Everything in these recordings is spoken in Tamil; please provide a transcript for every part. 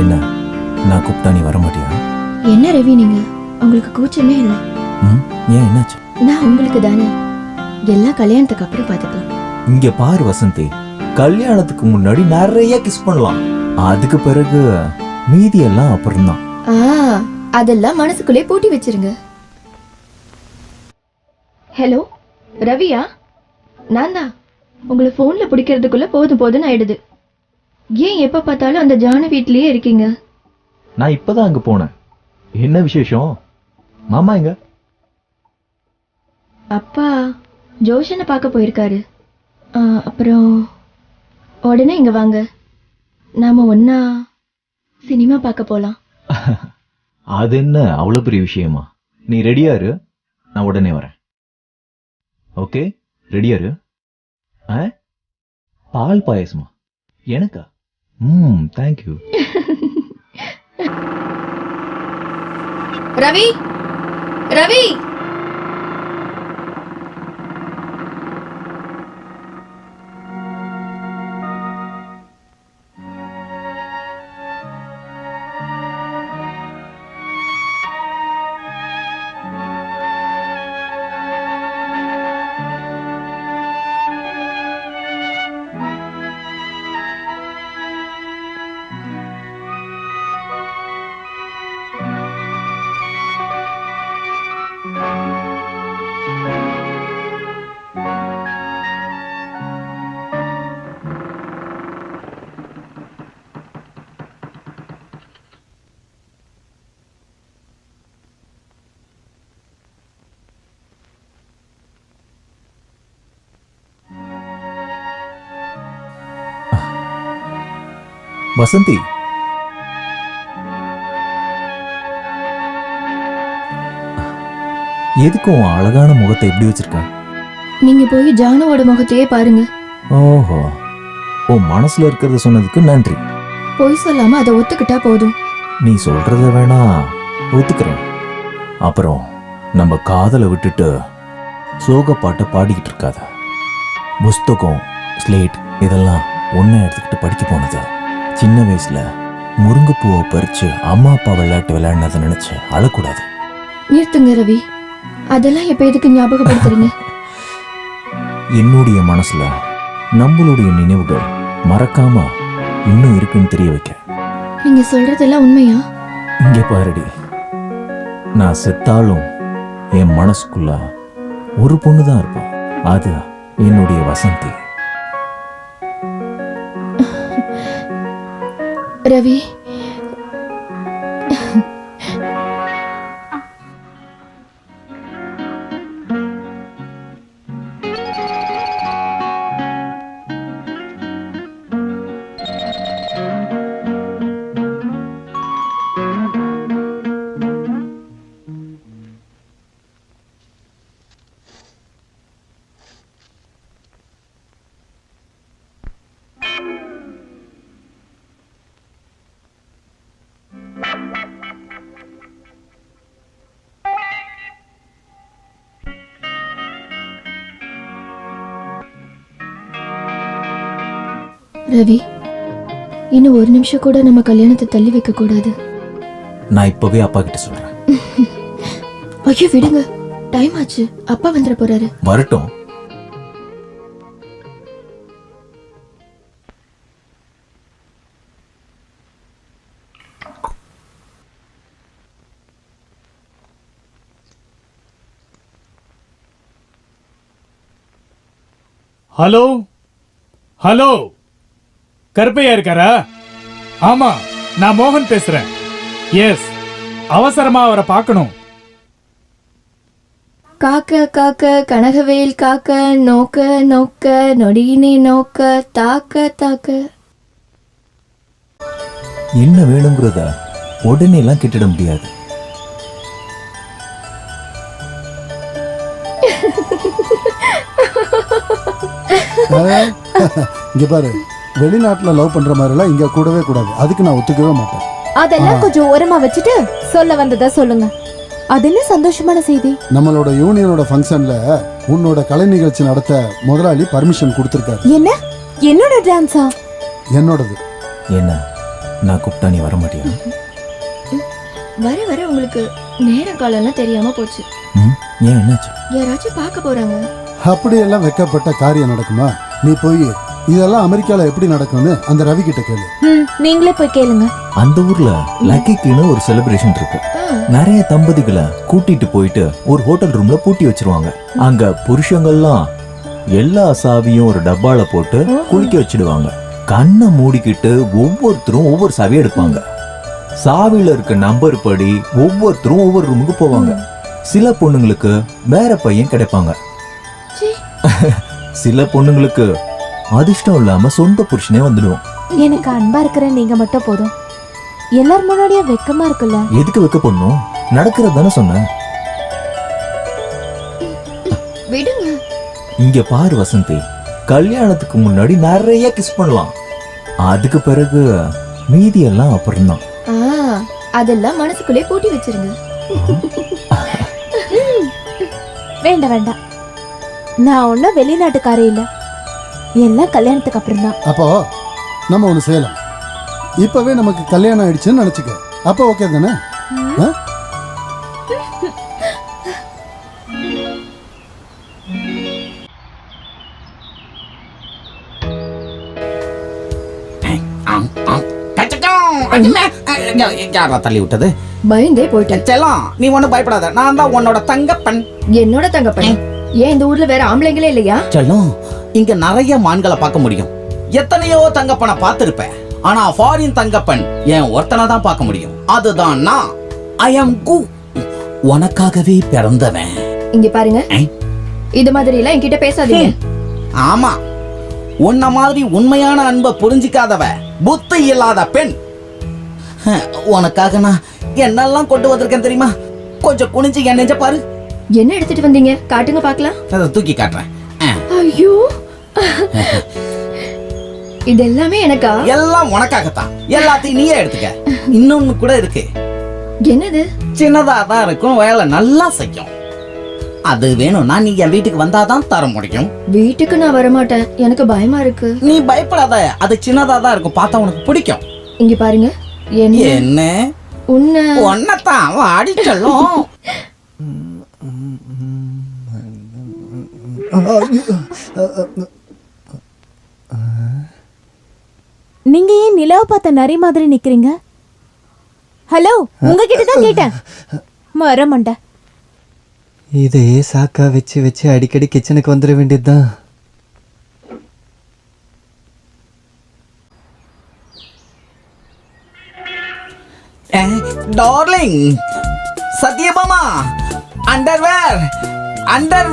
என்ன, நான் கூப்பிட்டா நீ வர மாட்டியா? என்ன ரவி நீங்க, உங்களுக்கு கூச்சமே இல்லை. ஏன், என்னாச்சு? நான் உங்களுக்கு தானே, எல்லாம் கல்யாணத்துக்கு அப்புறம் பார்த்துக்கலாம். இங்க பாரு வசந்தி, கல்யாணத்துக்கு முன்னாடி நிறைய கிஸ் பண்ணலாம், அதுக்கு பிறகு மீதி எல்லாம் அப்புறம்தான். அதெல்லாம் மனசுக்குள்ளே பூட்டி வச்சிருங்க. ஹலோ ரவியா, நான் தான். உங்களை போன்ல பிடிக்கிறதுக்குள்ள போதும் போதுன்னு ஆயிடுது. ஏன் எப்ப பார்த்தாலும் அந்த ஜானு வீட்லயே இருக்கீங்க? நான் இப்பதான் அங்க போனேன். என்ன விசேஷம்? மாமா எங்க? அப்பா ஜோஷனை பார்க்க போயிருக்காரு. அப்புறம் உடனே இங்க வாங்க, நாம ஒன்னா சினிமா பார்க்க போலாம். அது என்ன அவ்வளவு பெரிய விஷயமா? நீ ரெடியா இரு, நான் உடனே வரேன். ஓகே, ரெடியா இரு. பால் பாயசமா எனக்கா? தேங்க்யூ. ரவி, ரவி, வசந்தி, எதுக்கும் அழகான முகத்தை எப்படி வச்சிருக்க? நீங்க போய் ஜானுவோட முகத்தையே பாருங்க. ஓஹோ, உன் மனசுல இருக்கிறத சொன்னதுக்கு நன்றி. பொய் சொல்லாம அதை ஒத்துக்கிட்டா போதும். நீ சொல்றத வேணா ஒத்துக்கிறேன். அப்புறம் நம்ம காதலை விட்டுட்டு சோக பாட்டை பாடிக்கிட்டு இருக்காத. புஸ்தகம், ஸ்லேட் இதெல்லாம் ஒன்ன எடுத்துக்கிட்டு படிக்க போனது. சின்ன வயசுல முருங்கைப்பூவை பறிச்சு அம்மா அப்பா விளையாட்டு விளையாடினதை நினைச்சு அழக்கூடாது. நிறுத்துங்க ரவி, அதெல்லாம் எப்ப எதுக்கு ஞாபகப்படுத்துறீங்க? என்னுடைய மனசுல நம்மளுடைய நினைவுகள் மறக்காம இன்னும் இருக்குன்னு தெரிய வைக்க. நீங்க சொல்றதெல்லாம் உண்மையா? இங்க பாருடி, நான் செத்தாலும் என் மனசுக்குள்ள ஒரு பொண்ணுதான் இருப்பான். அது என்னுடைய வசந்தி. ரவி, ரவி, இன்னும் ஒரு நிமிஷம் கூட நம்ம கல்யாணத்தை தள்ளி வைக்க கூடாது. நான் இப்பவே அப்பா கிட்ட சொல்றேன். ஐயோ விடுங்க, டைம் ஆச்சு, அப்பா வந்துட போறாரு. வரட்டும். ஹலோ ஹலோ, கருப்பையா இருக்காரா? ஆமா, நான் மோகன் பேசுறேன். எஸ், அவசரமா அவரை பார்க்கணும். காக்க காக்க கனகவேல் காக்க, நோக்க நோக்க நொடியினை நோக்க, தாக்க தாக்க. என்ன வேணுங்கிறத உடனே எல்லாம் கேட்டுட முடியாது. இங்க பாரு, வெளிநாட்டுல லவ் பண்ற மாதிரி எல்லாம் இங்க கூடவே கூடாது. அதுக்கு நான் ஒத்துக்கவே மாட்டேன். அதெல்லாம் கொஞ்சம் ஓரமா வச்சுட்டு சொல்ல வந்ததா சொல்லுங்க. அது என்ன சந்தோஷமான செய்தி? நம்மளோட யூனியனோட ஃபங்க்ஷன்ல உன்னோட கலை நிகழ்ச்சி நடத்த முதலாளி பர்மிஷன் கொடுத்திருக்காரு. என்ன? என்னோட டான்ஸா? என்னோடது. என்ன நான் கூப்பிட்டா நீ வர மாட்டியா? வர வர உங்களுக்கு நேரம் காலம்லாம் தெரியாம போச்சு. ம், ஏன் என்னாச்சு? யாராச்சும் பார்க்க போறாங்க. அப்படியெல்லாம் வெக்கப்பட்ட காரியம் நடக்குமா? நீ போய் இதெல்லாம் அமெரிக்கால எப்படி நடக்கும்னு அந்த ரவி கிட்ட கேளு. நீங்களே போய் கேளுங்க. அந்த ஊர்ல லக்கிக்குன்னு ஒரு செலிப்ரேஷன் இருக்கு. நிறைய தம்பதிகளை கூட்டிட்டு போயிட்டு ஒரு ஹோட்டல் ரூம்ல பூட்டி வச்சிருவாங்க. அங்க புருஷங்கள்லாம் எல்லா சாவியும் ஒரு டப்பால போட்டு குளிக்க வச்சிடுவாங்க. கண்ணை மூடிக்கிட்டு ஒவ்வொருத்தரும் ஒவ்வொரு சாவியை எடுப்பாங்க. சாவியில இருக்க நம்பர் படி ஒவ்வொருத்தரும் ஒவ்வொரு ரூமுக்கு போவாங்க. சில பொண்ணுங்களுக்கு வேற பையன் கிடைப்பாங்க. சில பொண்ணுங்களுக்கு அதிர்ஷ்டம் இல்லாம சொந்த புருஷனே வந்துடுவோம். எனக்கு அன்பா இருக்கிற நீங்க மட்டும் போதும். எல்லார் முன்னாடியே வெக்கமா இருக்குல்ல. எதுக்கு வைக்க பொண்ணும்? நடக்கிறது தானே சொன்னேன். விடுங்க. இங்க பாரு வசந்தி, கல்யாணத்துக்கு முன்னாடி நிறைய கிஸ் பண்ணலாம். அதுக்கு பிறகு மீதி எல்லாம் அப்புறம்தான். அதெல்லாம் மனசுக்குள்ளே பூட்டி வச்சிருங்க. வேண்டாம் வேண்டாம், நான் ஒன்னும் வெளிநாட்டுக்காரே இல்ல. எல்லாம் கல்யாணத்துக்கு அப்புறம் தான். அப்போ நம்ம ஒண்ணு செய்யலாம். இப்பவே நமக்கு கல்யாணம் ஆயிடுச்சுன்னு நினைச்சுக்க. அப்போ ஓகே தானே? யாரா தள்ளி விட்டது? பயந்தே போயிட்டேன். செல்லம், நீ ஒண்ணும் பயப்படாத. நான் தான் உன்னோட தங்கப்பன். என்னோட தங்கப்பன்? ஏன் இந்த ஊர்ல வேற ஆம்பளைங்களே இல்லையா? செல்லம், இங்க நிறைய மான்களை பார்க்க முடியும். எத்தனையோ தங்கப்பனை பார்த்திருப்பேன். ஆனா ஃபாரின் தங்கப்பன் என் ஒருத்தனை தான் பார்க்க முடியும். அதுதான் நான். ஐ அம் கு. உனக்காகவே பிறந்தவன். இங்க பாருங்க, இது மாதிரி எல்லாம் என்கிட்ட பேசாதீங்க. ஆமா, உன்ன மாதிரி உண்மையான அன்பை புரிஞ்சிக்காதவ புத்தி இல்லாத பெண். உனக்காக நான் என்னெல்லாம் கொண்டு வந்திருக்கேன் தெரியுமா? கொஞ்சம் குனிஞ்சு என் நெஞ்ச பாரு. என்ன எடுத்துட்டு வந்தீங்க? காட்டுங்க பாக்கலாம். அதை தூக்கி காட்டுறேன். ஐயோ, இது எல்லாமே எனக்கா? எல்லாம் உனக்காகத்தான். எல்லாத்தையும் நீயே எடுத்துக்க. இன்னொன்னு கூட இருக்கு. என்னது? சின்னதா தான் இருக்கும், வேலை நல்லா செய்யும். அது வேணும்னா நீ என் வீட்டுக்கு வந்தாதான் தர முடியும். வீட்டுக்கு நான் வரமாட்டேன், எனக்கு பயமா இருக்கு. நீ பயப்படாத, அது சின்னதா தான் இருக்கும், பார்த்தா உனக்கு பிடிக்கும். இங்க பாருங்க. என்ன? உன்னதான் வாடி சொல்லும். நீங்க ஏன் நிலவு பார்த்த நரி மாதிரி நிக்கிறீங்க? ஹலோ, உங்ககிட்ட தான் கேட்டேன். மரமண்ட. இதையே சாக்கா வச்சு வச்சு அடிக்கடி கிச்சனுக்கு வந்துட வேண்டியதுதான். Darling, Sathyabama, under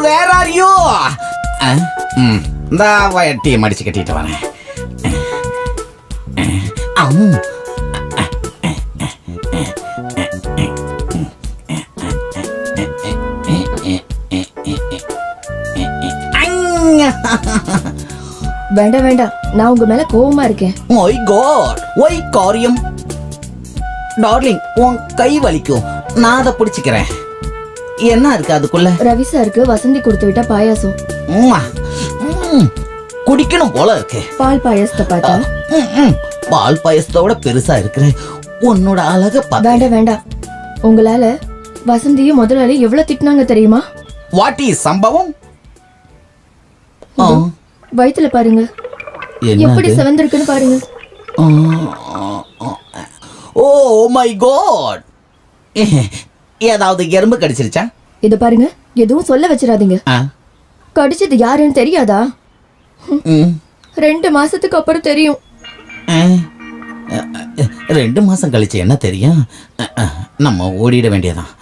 where are you? இந்த வயட்டியை மடிச்சு கட்டிட்டு வரேன். வேண்டாம் வேண்டாம், நான் உங்க மேல கோவமா இருக்கேன். ஓய் காட், ஒய் காரியம். டார்லிங், உன் கை வலிக்கும், நான் அதை பிடிச்சிக்கிறேன். என்ன இருக்கு அதுக்குள்ள? ரவி சாருக்கு வசந்தி கொடுத்து விட்ட பாயாசம். குடிக்கணும் போல இருக்கு. பால் பாயாசத்தை பார்த்தா பால் பாயசத்தோட பெருசா இருக்கிற உன்னோட அழக வேண்டாம் வேண்டாம். உங்களால வசந்தியும் முதலாளி எவ்வளவு திட்டினாங்க தெரியுமா? வாட் இஸ் சம்பவம்? வயித்துல பாருங்க, எப்படி செவந்திருக்குன்னு பாருங்க. ஓ மை காட், ஏதாவது எறும்பு கடிச்சிருச்சா? இத பாருங்க, எதுவும் சொல்ல வச்சிடாதீங்க. கடிச்சது யாருன்னு தெரியாதா? 2 மாசத்துக்கு அப்புறம் தெரியும். 2 மாசம் கழிச்சு என்ன தெரியும்? நம்ம ஓடிட வேண்டியதான்.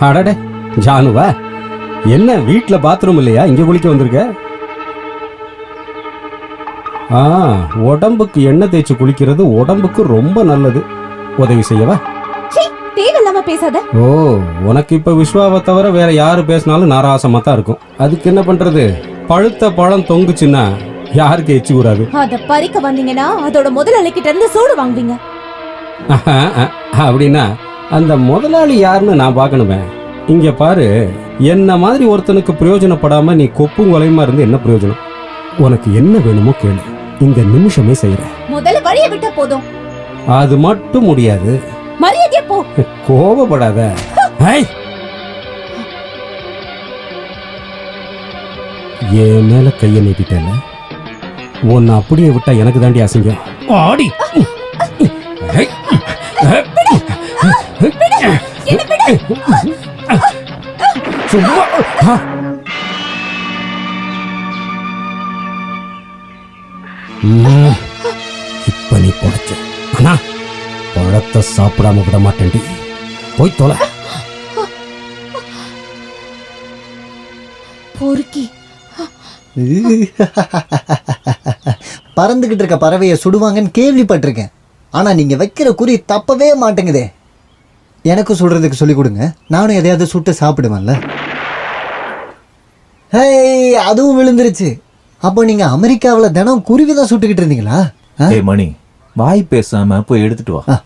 அடடே ஜானுவா, என்ன வீட்டில் பாத்ரூம் இல்லையா? இங்கே குளிக்க வந்திருக்க? உடம்புக்கு எண்ணெய் தேய்ச்சி குளிக்கிறது உடம்புக்கு ரொம்ப நல்லது. உதவி செய்யவா? தேவையில்லாம பேசாத. உனக்கு இப்ப விஸ்வாவை தவிர வேற யாரு பேசினாலும் நாராசமா தான் இருக்கும். அதுக்கு என்ன பண்றது? பழுத்த பழம் தொங்குச்சுன்னா யாருக்கு எச்சி கூடாது? அத பறிக்க வந்தீங்கன்னா அதோட முதலாளிகிட்ட இருந்து சூடு வாங்குவீங்க. அப்படின்னா அந்த முதலாளி யாருன்னு நான் பார்க்கணுமே. இங்க பாரு, என்ன மாதிரி ஒருத்தனுக்கு பிரயோஜனப்படாம நீ கொப்பும் கொலையுமா இருந்து என்ன பிரயோஜனம்? உனக்கு என்ன வேணுமோ கேளு, இந்த நிமிஷமே செய்யறேன். முதல்ல வழிய விட்டா போதும். அது மட்டும் முடியாது. மரியாதையா போ. கோபப்படாத. ஐய்! என் மேல கைய நீட்டிட்டல, உன்னை அப்படியே விட்டா எனக்கு தாண்டி அசிங்கம். ஆடி ஐய்! சும்மா இப்ப நீ பொழைச்ச. ஆனா பழத்தை சாப்பிடாம விட மாட்டேன்டி. போய் தொலை. பொறுக்கி பறந்துகிட்டு இருக்க பறவையை சுடுவாங்கன்னு கேள்விப்பட்டிருக்கேன். ஆனா நீங்க வைக்கிற குறி தப்பவே மாட்டேங்குதே. எனக்கு சுடுறதுக்கு சொல்லி கொடுங்க, நானும் எதையாவது சுட்டு சாப்பிடுவேன்ல. ஹேய், அதுவும் விழுந்துருச்சு. அப்போ நீங்க அமெரிக்காவில் தினம் குருவி தான் சுட்டுக்கிட்டு இருந்தீங்களா? ஏய் மணி, வாய் பேசாம போய் எடுத்துட்டு வா.